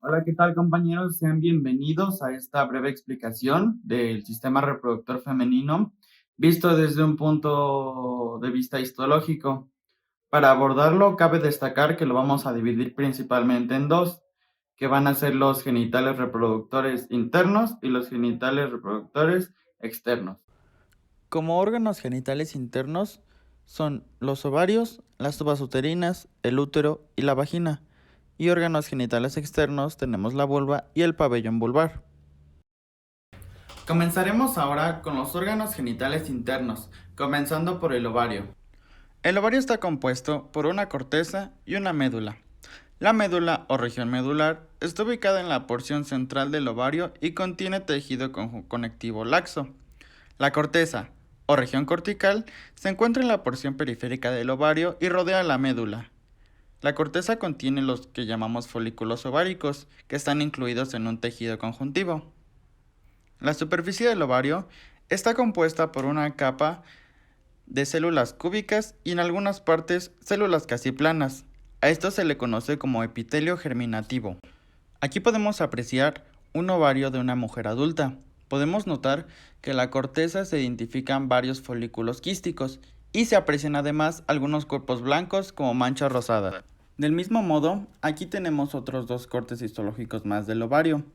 Hola, ¿qué tal compañeros? Sean bienvenidos a esta breve explicación del sistema reproductor femenino visto desde un punto de vista histológico. Para abordarlo, cabe destacar que lo vamos a dividir principalmente en dos, que van a ser los genitales reproductores internos y los genitales reproductores externos. Como órganos genitales internos son los ovarios, las tubas uterinas, el útero y la vagina. Y órganos genitales externos tenemos la vulva y el pabellón vulvar. Comenzaremos ahora con los órganos genitales internos, comenzando por el ovario. El ovario está compuesto por una corteza y una médula. La médula o región medular está ubicada en la porción central del ovario y contiene tejido conectivo laxo. La corteza o región cortical se encuentra en la porción periférica del ovario y rodea la médula. La corteza contiene los que llamamos folículos ováricos, que están incluidos en un tejido conjuntivo. La superficie del ovario está compuesta por una capa de células cúbicas y en algunas partes células casi planas. A esto se le conoce como epitelio germinativo. Aquí podemos apreciar un ovario de una mujer adulta. Podemos notar que en la corteza se identifican varios folículos quísticos y se aprecian además algunos cuerpos blancos como manchas rosadas. Del mismo modo, aquí tenemos otros dos cortes histológicos más del ovario.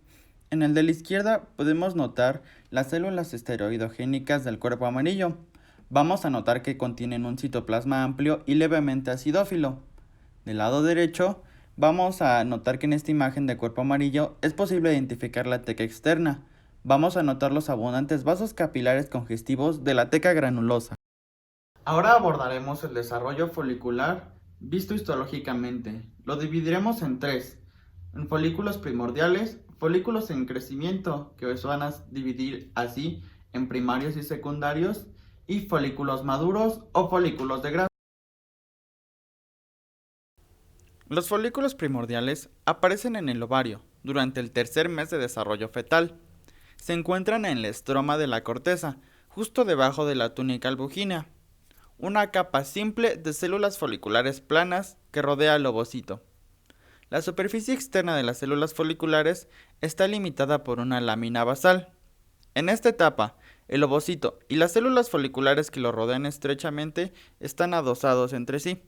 En el de la izquierda podemos notar las células esteroidogénicas del cuerpo amarillo. Vamos a notar que contienen un citoplasma amplio y levemente acidófilo. Del lado derecho, vamos a notar que en esta imagen de cuerpo amarillo es posible identificar la teca externa. Vamos a notar los abundantes vasos capilares congestivos de la teca granulosa. Ahora abordaremos el desarrollo folicular visto histológicamente. Lo dividiremos en tres: en folículos primordiales, folículos en crecimiento, que se van a dividir así en primarios y secundarios, y folículos maduros o folículos de grasa. Los folículos primordiales aparecen en el ovario durante el tercer mes de desarrollo fetal. Se encuentran en la estroma de la corteza, justo debajo de la túnica albuginea, una capa simple de células foliculares planas que rodea el ovocito. La superficie externa de las células foliculares está limitada por una lámina basal. En esta etapa, el ovocito y las células foliculares que lo rodean estrechamente están adosados entre sí.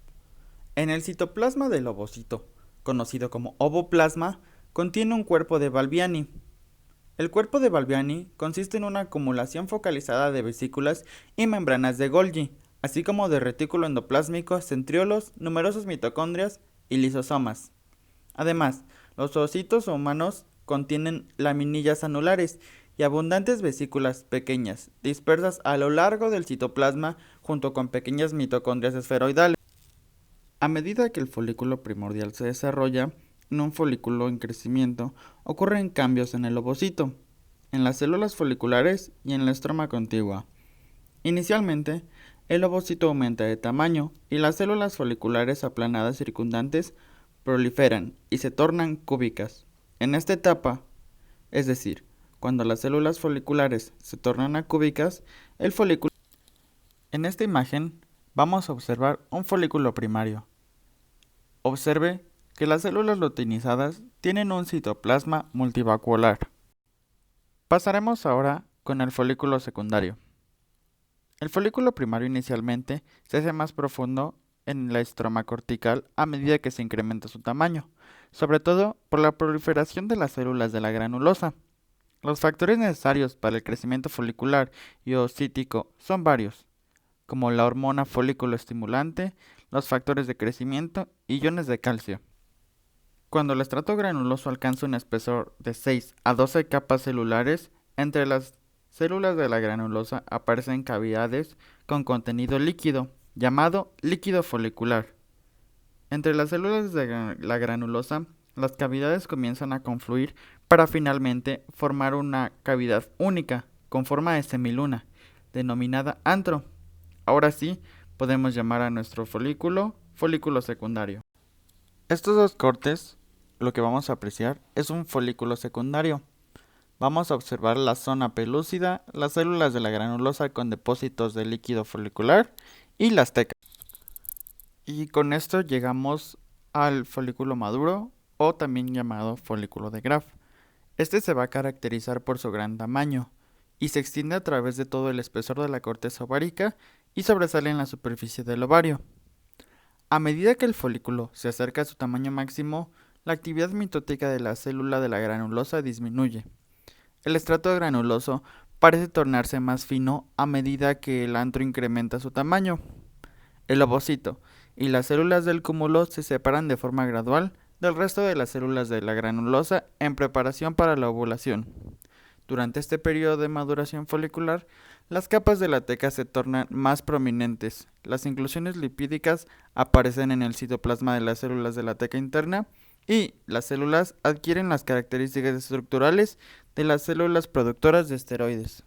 En el citoplasma del ovocito, conocido como ovoplasma, contiene un cuerpo de Balbiani. El cuerpo de Balbiani consiste en una acumulación focalizada de vesículas y membranas de Golgi, así como de retículo endoplásmico, centriolos, numerosas mitocondrias y lisosomas. Además, los ovocitos humanos contienen laminillas anulares y abundantes vesículas pequeñas, dispersas a lo largo del citoplasma junto con pequeñas mitocondrias esferoidales. A medida que el folículo primordial se desarrolla en un folículo en crecimiento, ocurren cambios en el ovocito, en las células foliculares y en la estroma contigua. Inicialmente, el ovocito aumenta de tamaño y las células foliculares aplanadas circundantes proliferan y se tornan cúbicas. En esta etapa, es decir, cuando las células foliculares se tornan acúbicas, el folículo... En esta imagen vamos a observar un folículo primario. Observe que las células luteinizadas tienen un citoplasma multivacuolar. Pasaremos ahora con el folículo secundario. El folículo primario inicialmente se hace más profundo en la estroma cortical a medida que se incrementa su tamaño, sobre todo por la proliferación de las células de la granulosa. Los factores necesarios para el crecimiento folicular y ocítico son varios, como la hormona folículo estimulante, los factores de crecimiento y iones de calcio. Cuando el estrato granuloso alcanza un espesor de 6 a 12 capas celulares, entre las células de la granulosa aparecen cavidades con contenido líquido, llamado líquido folicular. Entre las células de la granulosa, las cavidades comienzan a confluir para finalmente formar una cavidad única, con forma de semiluna, denominada antro. Ahora sí, podemos llamar a nuestro folículo folículo secundario. Estos dos cortes, lo que vamos a apreciar es un folículo secundario. Vamos a observar la zona pelúcida, las células de la granulosa con depósitos de líquido folicular y las tecas. Y con esto llegamos al folículo maduro o también llamado folículo de Graf. Este se va a caracterizar por su gran tamaño y se extiende a través de todo el espesor de la corteza ovárica y sobresale en la superficie del ovario. A medida que el folículo se acerca a su tamaño máximo, la actividad mitótica de la célula de la granulosa disminuye. El estrato granuloso parece tornarse más fino a medida que el antro incrementa su tamaño. El ovocito y las células del cúmulo se separan de forma gradual del resto de las células de la granulosa en preparación para la ovulación. Durante este periodo de maduración folicular, las capas de la teca se tornan más prominentes. Las inclusiones lipídicas aparecen en el citoplasma de las células de la teca interna y las células adquieren las características estructurales de las células productoras de esteroides.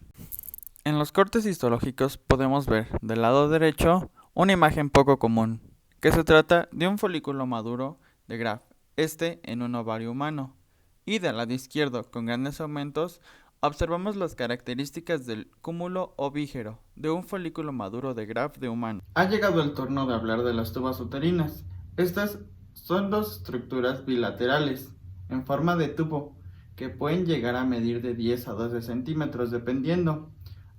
En los cortes histológicos podemos ver del lado derecho una imagen poco común, que se trata de un folículo maduro de Graf, en un ovario humano, y del lado izquierdo, con grandes aumentos, observamos las características del cúmulo ovígero de un folículo maduro de Graf de humano. Ha llegado el turno de hablar de las tubas uterinas. Estas son dos estructuras bilaterales en forma de tubo que pueden llegar a medir de 10 a 12 centímetros dependiendo.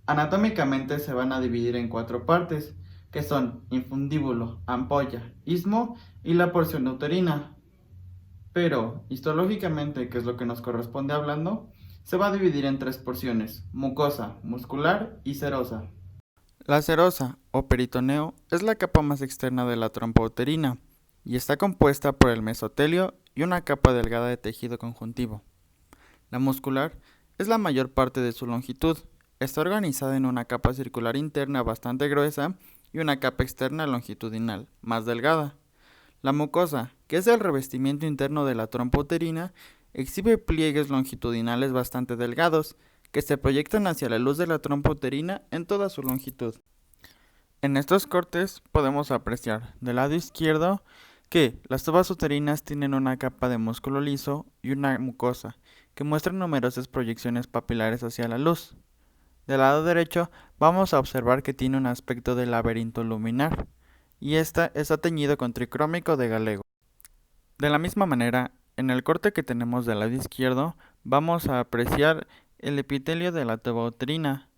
Anatómicamente se van a dividir en 4 partes, que son infundíbulo, ampolla, istmo y la porción uterina. Pero histológicamente, que es lo que nos corresponde hablando, se va a dividir en 3 porciones: mucosa, muscular y serosa. La serosa o peritoneo es la capa más externa de la trompa uterina y está compuesta por el mesotelio y una capa delgada de tejido conjuntivo. La muscular es la mayor parte de su longitud. Está organizada en una capa circular interna bastante gruesa y una capa externa longitudinal, más delgada. La mucosa, que es el revestimiento interno de la trompa uterina, exhibe pliegues longitudinales bastante delgados, que se proyectan hacia la luz de la trompa uterina en toda su longitud. En estos cortes podemos apreciar del lado izquierdo que las tubas uterinas tienen una capa de músculo liso y una mucosa, que muestran numerosas proyecciones papilares hacia la luz. Del lado derecho vamos a observar que tiene un aspecto de laberinto luminar, y esta está teñido con tricrómico de galego. De la misma manera, en el corte que tenemos del lado izquierdo, vamos a apreciar el epitelio de la tuba uterina.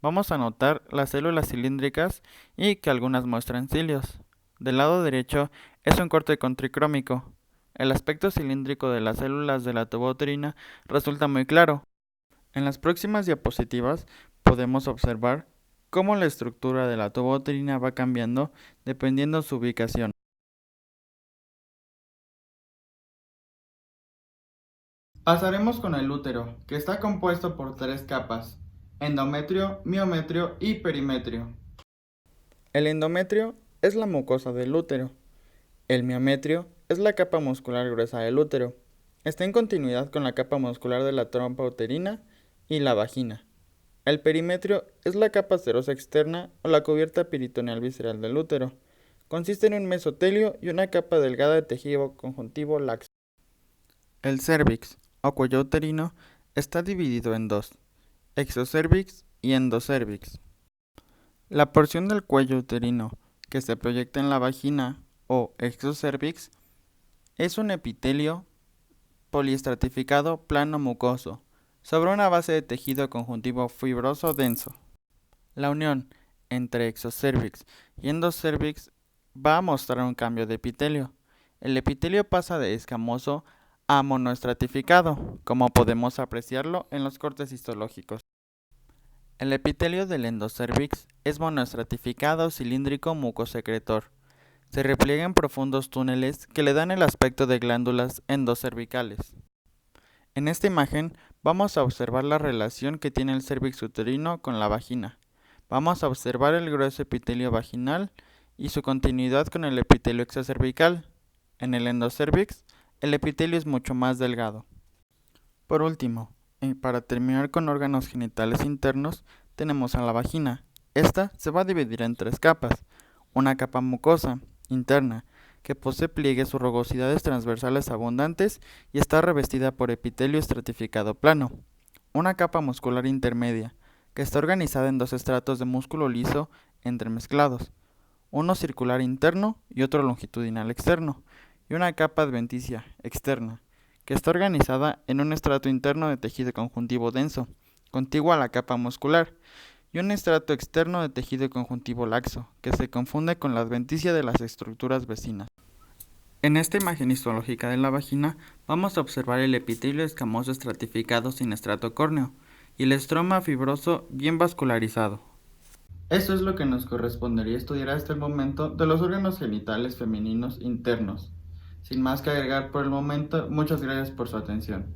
Vamos a notar las células cilíndricas y que algunas muestran cilios. Del lado derecho es un corte con tricrómico. El aspecto cilíndrico de las células de la tuba uterina resulta muy claro. En las próximas diapositivas podemos observar cómo la estructura de la tuba uterina va cambiando dependiendo su ubicación. Pasaremos con el útero, que está compuesto por 3 capas: endometrio, miometrio y perimetrio. El endometrio es la mucosa del útero. El miometrio es la capa muscular gruesa del útero. Está en continuidad con la capa muscular de la trompa uterina y la vagina. El perimetrio es la capa serosa externa o la cubierta peritoneal visceral del útero. Consiste en un mesotelio y una capa delgada de tejido conjuntivo laxo. El cérvix o cuello uterino está dividido en dos: exocérvix y endocérvix. La porción del cuello uterino que se proyecta en la vagina o exocérvix es un epitelio poliestratificado plano mucoso sobre una base de tejido conjuntivo fibroso denso. La unión entre exocérvix y endocérvix va a mostrar un cambio de epitelio. El epitelio pasa de escamoso a monoestratificado, como podemos apreciarlo en los cortes histológicos. El epitelio del endocérvix es monoestratificado cilíndrico mucosecretor. Se repliega en profundos túneles que le dan el aspecto de glándulas endocervicales. En esta imagen vamos a observar la relación que tiene el cérvix uterino con la vagina. Vamos a observar el grueso epitelio vaginal y su continuidad con el epitelio exocervical. En el endocérvix, el epitelio es mucho más delgado. Por último, para terminar con órganos genitales internos, tenemos a la vagina. Esta se va a dividir en 3 capas: una capa mucosa interna, que posee pliegues o rugosidades transversales abundantes y está revestida por epitelio estratificado plano; una capa muscular intermedia, que está organizada en 2 estratos de músculo liso entremezclados, uno circular interno y otro longitudinal externo, y una capa adventicia externa, que está organizada en un estrato interno de tejido conjuntivo denso, contiguo a la capa muscular, y un estrato externo de tejido conjuntivo laxo, que se confunde con la adventicia de las estructuras vecinas. En esta imagen histológica de la vagina vamos a observar el epitelio escamoso estratificado sin estrato córneo y el estroma fibroso bien vascularizado. Esto es lo que nos correspondería estudiar hasta el momento de los órganos genitales femeninos internos. Sin más que agregar por el momento, muchas gracias por su atención.